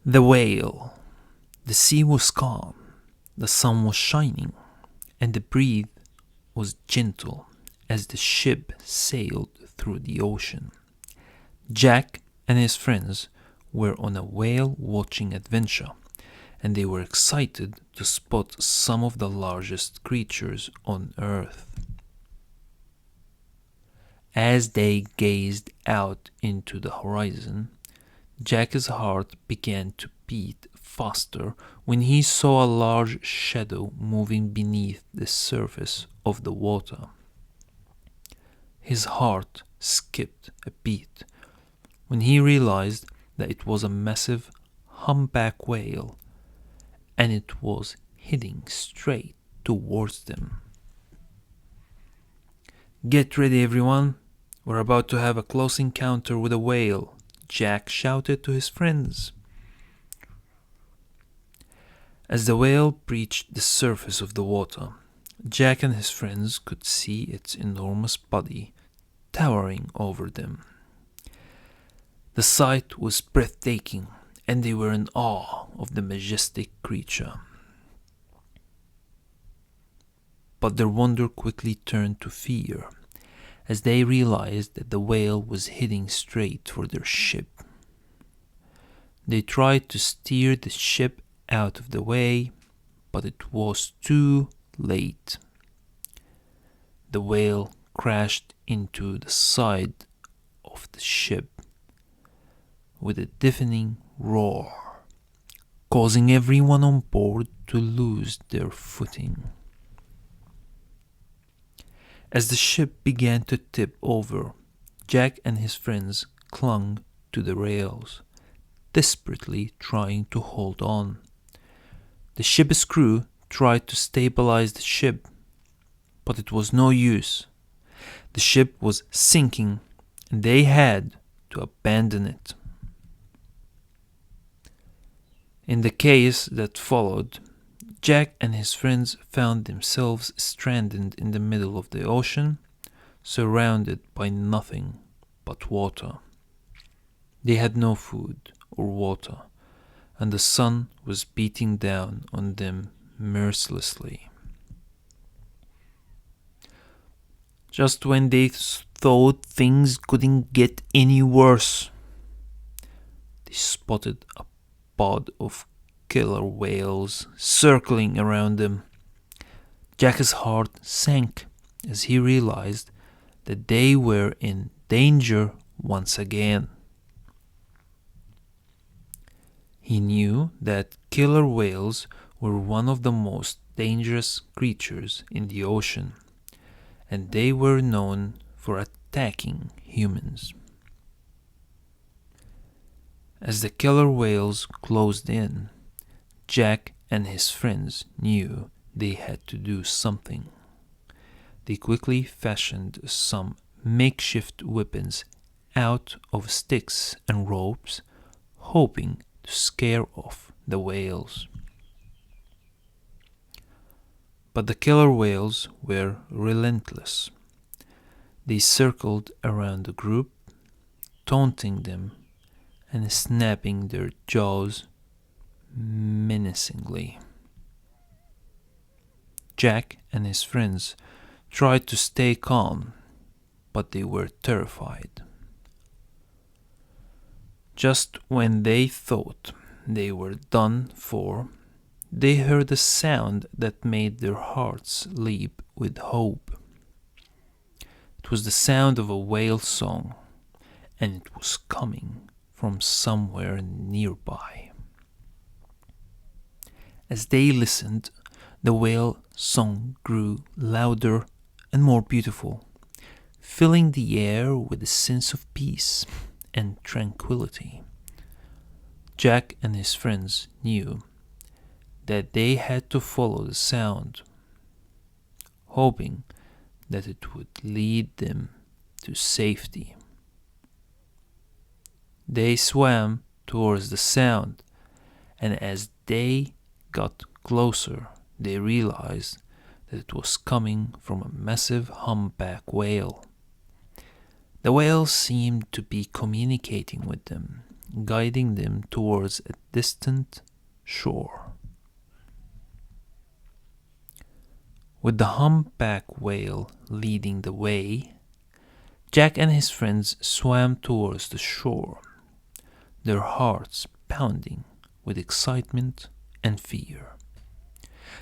The whale. The sea was calm, the sun was shining, and the breeze was gentle as the ship sailed through the ocean. Jack and his friends were on a whale watching adventure, and they were excited to spot some of the largest creatures on Earth. As they gazed out into the horizon, Jack's heart began to beat faster when he saw a large shadow moving beneath the surface of the water. His heart skipped a beat when he realized that it was a massive humpback whale, and it was heading straight towards them. "Get ready, everyone. We're about to have a close encounter with a whale," Jack shouted to his friends. As the whale breached the surface of the water, Jack and his friends could see its enormous body towering over them. The sight was breathtaking, and they were in awe of the majestic creature. But their wonder quickly turned to fear as they realized that the whale was heading straight for their ship. They tried to steer the ship out of the way, but it was too late. The whale crashed into the side of the ship with a deafening roar, causing everyone on board to lose their footing. As the ship began to tip over, Jack and his friends clung to the rails, desperately trying to hold on. The ship's crew tried to stabilize the ship, but it was no use. The ship was sinking, and they had to abandon it. In the chaos that followed, Jack and his friends found themselves stranded in the middle of the ocean, surrounded by nothing but water. They had no food or water, and the sun was beating down on them mercilessly. Just when they thought things couldn't get any worse, they spotted a pod of killer whales circling around them. Jack's heart sank as he realized that they were in danger once again. He knew that killer whales were one of the most dangerous creatures in the ocean, and they were known for attacking humans. As the killer whales closed in, Jack and his friends knew they had to do something. They quickly fashioned some makeshift weapons out of sticks and ropes, hoping to scare off the whales. But the killer whales were relentless. They circled around the group, taunting them and snapping their jaws menacingly. Jack and his friends tried to stay calm, but they were terrified. Just when they thought they were done for, they heard a sound that made their hearts leap with hope. It was the sound of a whale song, and it was coming from somewhere nearby. As they listened, the whale song grew louder and more beautiful, filling the air with a sense of peace and tranquility. Jack and his friends knew that they had to follow the sound, hoping that it would lead them to safety. They swam towards the sound, and as they got closer, they realized that it was coming from a massive humpback whale. The whale seemed to be communicating with them, guiding them towards a distant shore. With the humpback whale leading the way, Jack and his friends swam towards the shore, their hearts pounding with excitement and fear.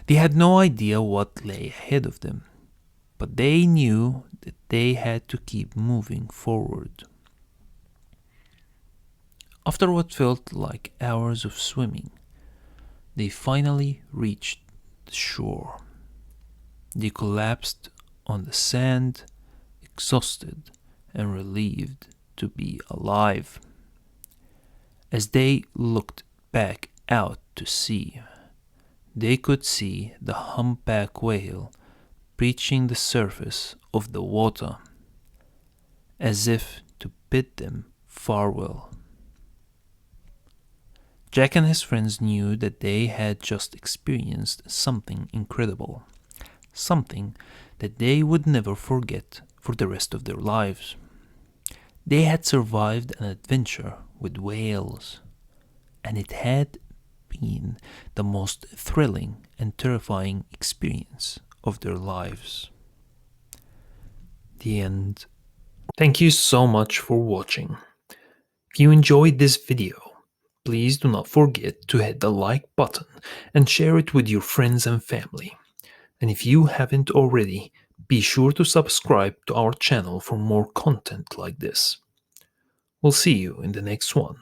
They had no idea what lay ahead of them, but they knew that they had to keep moving forward. After what felt like hours of swimming, they finally reached the shore. They collapsed on the sand, exhausted and relieved to be alive. As they looked back out to sea, they could see the humpback whale breaching the surface of the water, as if to bid them farewell. Jack and his friends knew that they had just experienced something incredible, something that they would never forget for the rest of their lives. They had survived an adventure with whales, and it had been the most thrilling and terrifying experience of their lives. The end. Thank you so much for watching. If you enjoyed this video, please do not forget to hit the like button and share it with your friends and family. And if you haven't already, be sure to subscribe to our channel for more content like this. We'll see you in the next one.